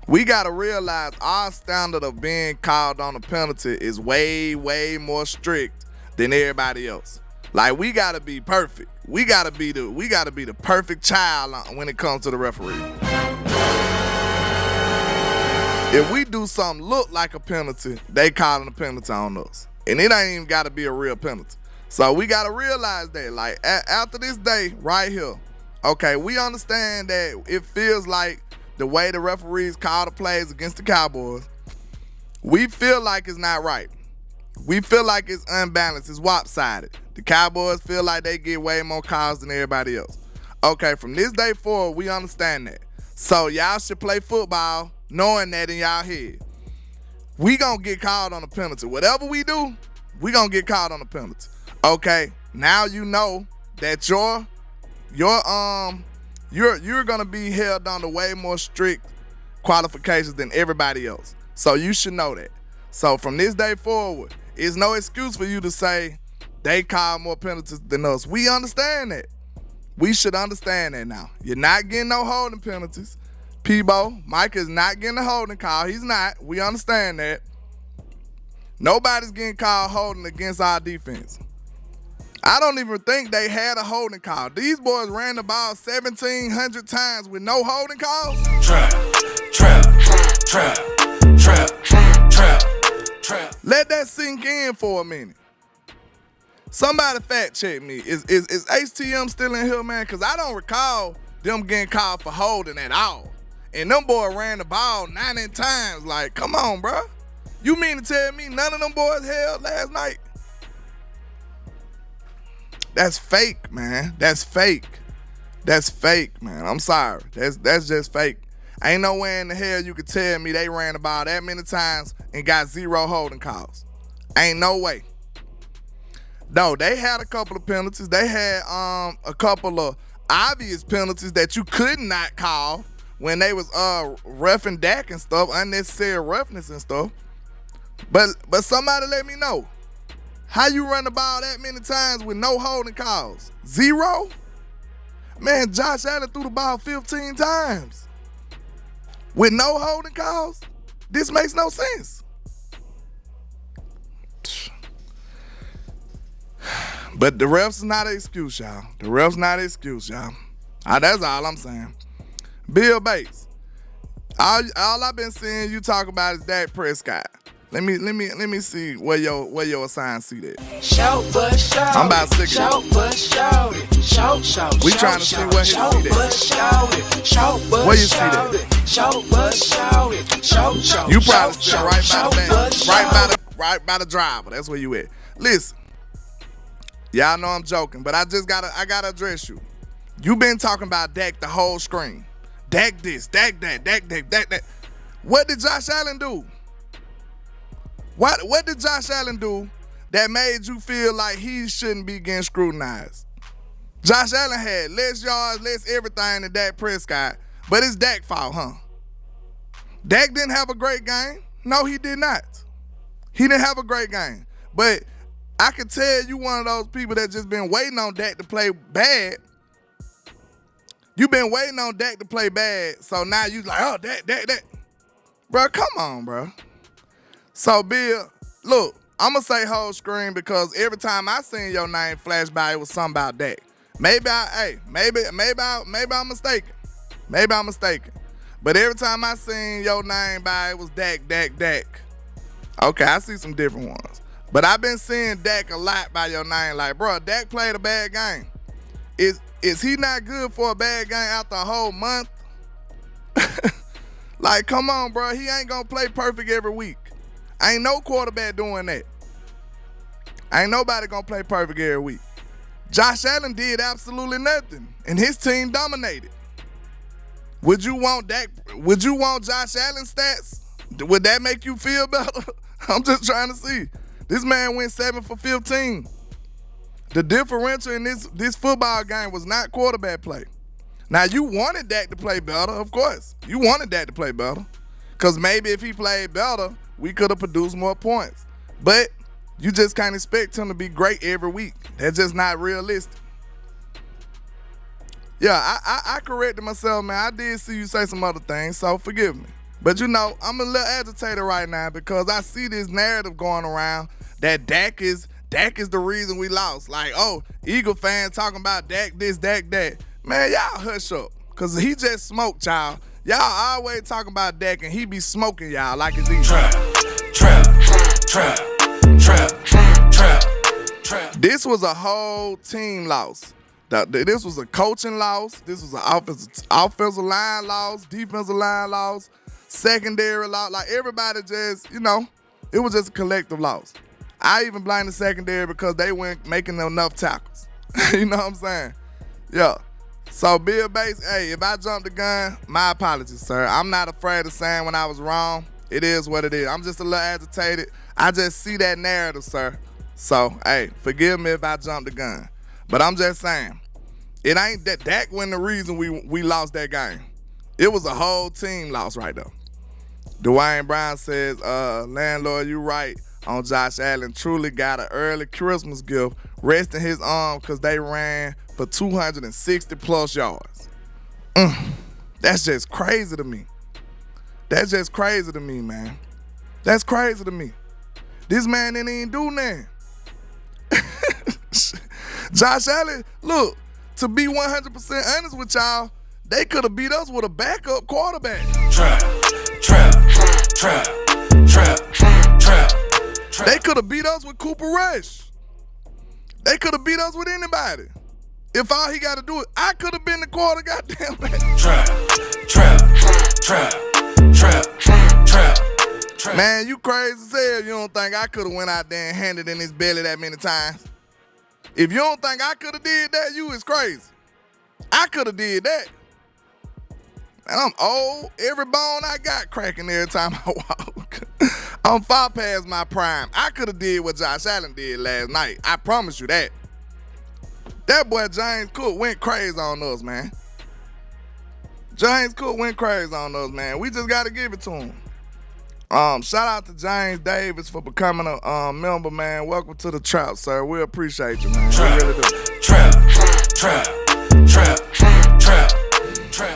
We got to realize our standard of being called on a penalty is way, way more strict than everybody else. Like, we gotta be perfect. We gotta be the perfect child when it comes to the referee. If we do something look like a penalty, they calling a penalty on us. And it ain't even gotta be a real penalty. So we gotta realize that, like, after this day right here, okay, we understand that it feels like the way the referees call the plays against the Cowboys, we feel like it's not right. We feel like it's unbalanced, it's lopsided. The Cowboys feel like they get way more calls than everybody else. Okay, from this day forward, we understand that. So y'all should play football knowing that in y'all head. We gonna get called on a penalty. Whatever we do, we gonna get called on a penalty. Okay, now you know that you're gonna be held under way more strict qualifications than everybody else. So you should know that. So from this day forward, it's no excuse for you to say they call more penalties than us. We understand that. We should understand that now. You're not getting no holding penalties. Peebo, Mike is not getting a holding call. He's not. We understand that. Nobody's getting called holding against our defense. I don't even think they had a holding call. These boys ran the ball 1,700 times with no holding calls. Trap. Let that sink in for a minute. Somebody fact check me. Is HTM still in here, man? Because I don't recall them getting called for holding at all. And them boys ran the ball 90 times. Like, come on, bro. You mean to tell me none of them boys held last night? That's fake, man. That's fake. That's fake, man. I'm sorry. That's just fake. Ain't no way in the hell you could tell me they ran the ball that many times and got 0 holding calls. Ain't no way. No, they had a couple of penalties. They had a couple of obvious penalties that you could not call when they was roughing Dak and stuff, unnecessary roughness and stuff. But somebody let me know. How you run the ball that many times with no holding calls? 0? Man, Josh Allen threw the ball 15 times with no holding calls? This makes no sense. But the refs is not an excuse, y'all. The refs not an excuse, y'all. That's all I'm saying. Bill Bates. All I've been seeing you talk about is Dak Prescott. Let me see where your assign see that. I'm about sick of it. We trying to see where he see that. Where you see that? You probably sit right by the driver. That's where you at. Listen, y'all know I'm joking, but I gotta address you. You been talking about Dak the whole screen. Dak this, Dak that, Dak that. What did Josh Allen do? What did Josh Allen do that made you feel like he shouldn't be getting scrutinized? Josh Allen had less yards, less everything than Dak Prescott, but it's Dak's fault, huh? Dak didn't have a great game. No, he did not. He didn't have a great game. But I could tell you one of those people that just been waiting on Dak to play bad. You've been waiting on Dak to play bad, so now you like, oh, Dak. Bro, come on, bro. So, Bill, look, I'm going to say whole screen because every time I seen your name flash by, it was something about Dak. Maybe I'm mistaken. Maybe I'm mistaken. But every time I seen your name by, it was Dak. Okay, I see some different ones. But I've been seeing Dak a lot by your name. Like, bro, Dak played a bad game. Is he not good for a bad game after a whole month? Like, come on, bro. He ain't going to play perfect every week. Ain't no quarterback doing that. Ain't nobody going to play perfect every week. Josh Allen did absolutely nothing, and his team dominated. Would you want Josh Allen stats? Would that make you feel better? I'm just trying to see. This man went 7 for 15. The differential in this football game was not quarterback play. Now, you wanted Dak to play better, of course. You wanted Dak to play better. Because maybe if he played better, we could have produced more points. But you just can't expect him to be great every week. That's just not realistic. Yeah, I corrected myself, man. I did see you say some other things, so forgive me. But, you know, I'm a little agitated right now because I see this narrative going around that Dak is Dak is the reason we lost. Like, oh, Eagle fans talking about Dak this, Dak that. Man, y'all hush up. Because he just smoked, y'all. Y'all always talking about Dak and he be smoking y'all like it's easy. Trap. This was a whole team loss. This was a coaching loss. This was an offensive line loss, defensive line loss, secondary loss. Like, everybody just, it was just a collective loss. I even blame the secondary because they weren't making enough tackles. You know what I'm saying? Yeah. So, Bill Bates, hey, if I jumped the gun, my apologies, sir. I'm not afraid of saying when I was wrong. It is what it is. I'm just a little agitated. I just see that narrative, sir. So, hey, forgive me if I jumped the gun. But I'm just saying, it ain't that Dak wasn't the reason we lost that game. It was a whole team loss right there. Dwayne Brown says, landlord, you right on Josh Allen. Truly got an early Christmas gift, resting his arm because they ran for 260-plus yards. That's just crazy to me. That's just crazy to me, man. That's crazy to me. This man didn't even do nothing. Josh Allen, look, to be 100% honest with y'all, they could have beat us with a backup quarterback. Trap. They could have beat us with Cooper Rush. They could have beat us with anybody. If all he got to do is, I could have been the quarter goddamn back. Trap. Man, you crazy as hell. You don't think I could have went out there and handed in his belly that many times? If you don't think I could have did that, you is crazy. I could have did that. And I'm old. Every bone I got cracking every time I walk. I'm far past my prime. I could have did what Josh Allen did last night. I promise you that. That boy James Cook went crazy on us, man. James Cook went crazy on us, man. We just got to give it to him. Shout out to James Davis for becoming a member, man. Welcome to the trap, sir. We appreciate you, man. We really do. Trap.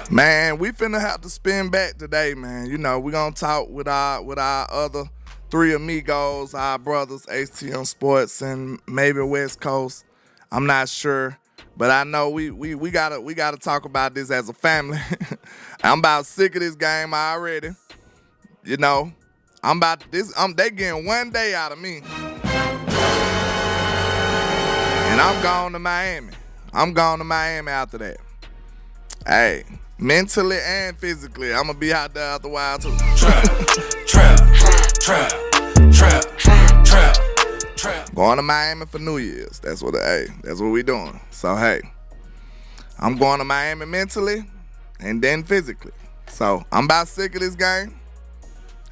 Man, we finna have to spin back today, man. You know, we gonna talk with our other three amigos, our brothers, HTM Sports and maybe West Coast. I'm not sure, but I know we gotta talk about this as a family. I'm about sick of this game already. You know, they getting one day out of me. And I'm going to Miami. I'm going to Miami after that. Hey, mentally and physically, I'm gonna be out there after a while too. Trap. Going to Miami for New Year's. That's what we doing. So hey, I'm going to Miami mentally and then physically. So I'm about sick of this game.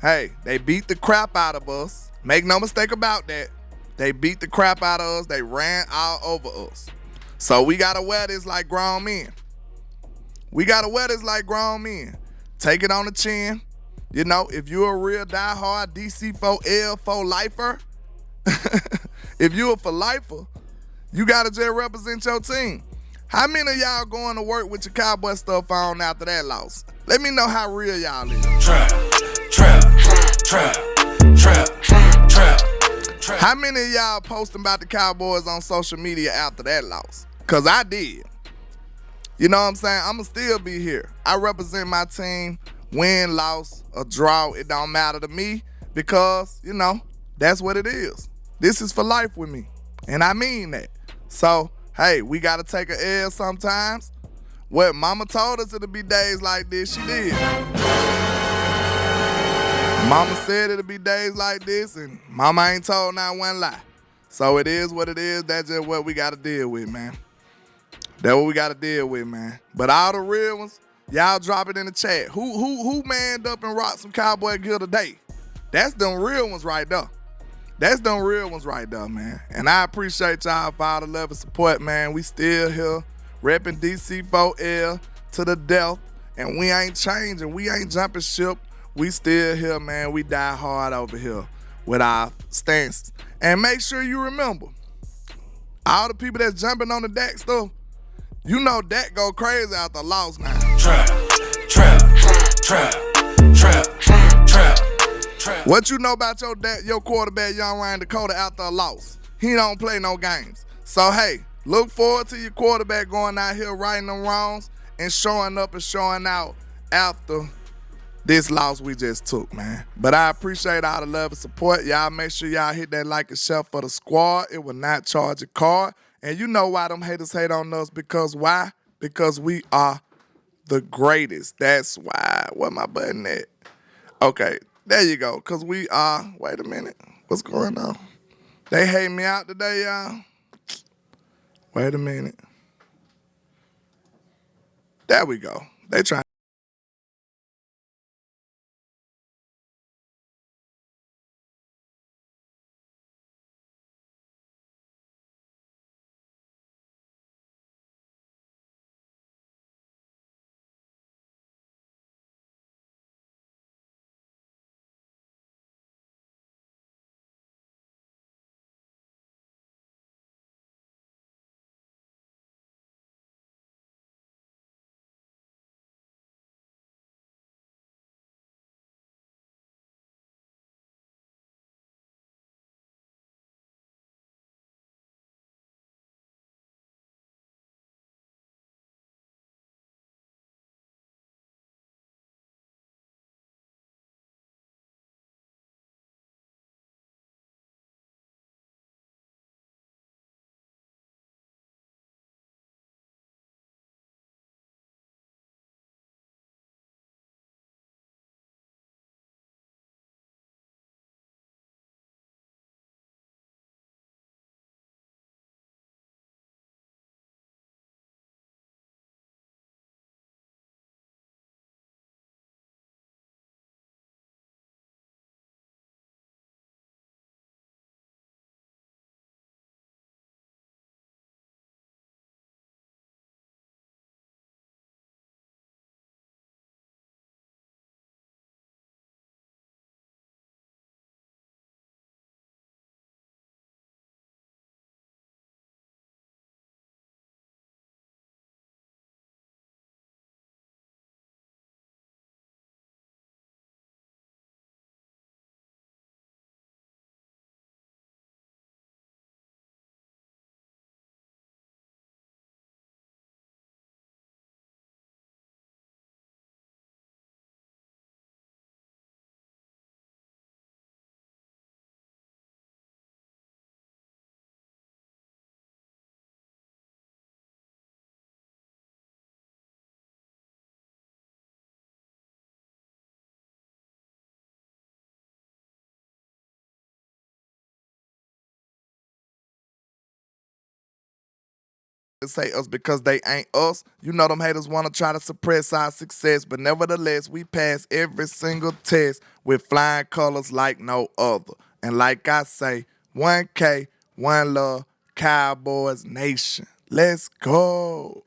Hey, they beat the crap out of us. Make no mistake about that. They beat the crap out of us. They ran all over us. So we gotta wear this like grown men. Take it on the chin. You know, if you're a real diehard DC4L4 lifer, if you're a for lifer, you gotta just represent your team. How many of y'all going to work with your Cowboy stuff on after that loss? Let me know how real y'all is. Trap. How many of y'all posting about the Cowboys on social media after that loss? Because I did. You know what I'm saying? I'm going to still be here. I represent my team, win, loss, or draw. It don't matter to me because, you know, that's what it is. This is for life with me. And I mean that. So, hey, we got to take an L sometimes. What mama told us it'll be days like this, she did. Mama said it'll be days like this, and mama ain't told not one lie. So it is what it is. That's just what we got to deal with, man. That's what we got to deal with, man. But all the real ones, y'all drop it in the chat. Who manned up and rocked some Cowboy gear today? That's them real ones right there. Man. And I appreciate y'all for all the love and support, man. We still here, repping DC4L to the death, and we ain't changing. We ain't jumping ship. We still here, man. We die hard over here with our stances. And make sure you remember, all the people that's jumping on the Dak stuff, you know Dak go crazy after a loss now. Trap. What you know about your quarterback, young Ryan Dakota, after a loss? he don't play no games. So, hey, look forward to your quarterback going out here righting them wrongs and showing up and showing out after this loss we just took, man. But I appreciate all the love and support. Y'all make sure y'all hit that like and share for the squad. It will not charge a card. And you know why them haters hate on us. Because why? Because we are the greatest. That's why. Where my button at? Okay, there you go. Because we are, wait a minute. What's going on? They hate me out today, y'all. Wait a minute. There we go. They trying. Say us because they ain't us. You know them haters want to try to suppress our success, but nevertheless, we pass every single test with flying colors like no other. And like I say, 1K, one love, Cowboys Nation. Let's go.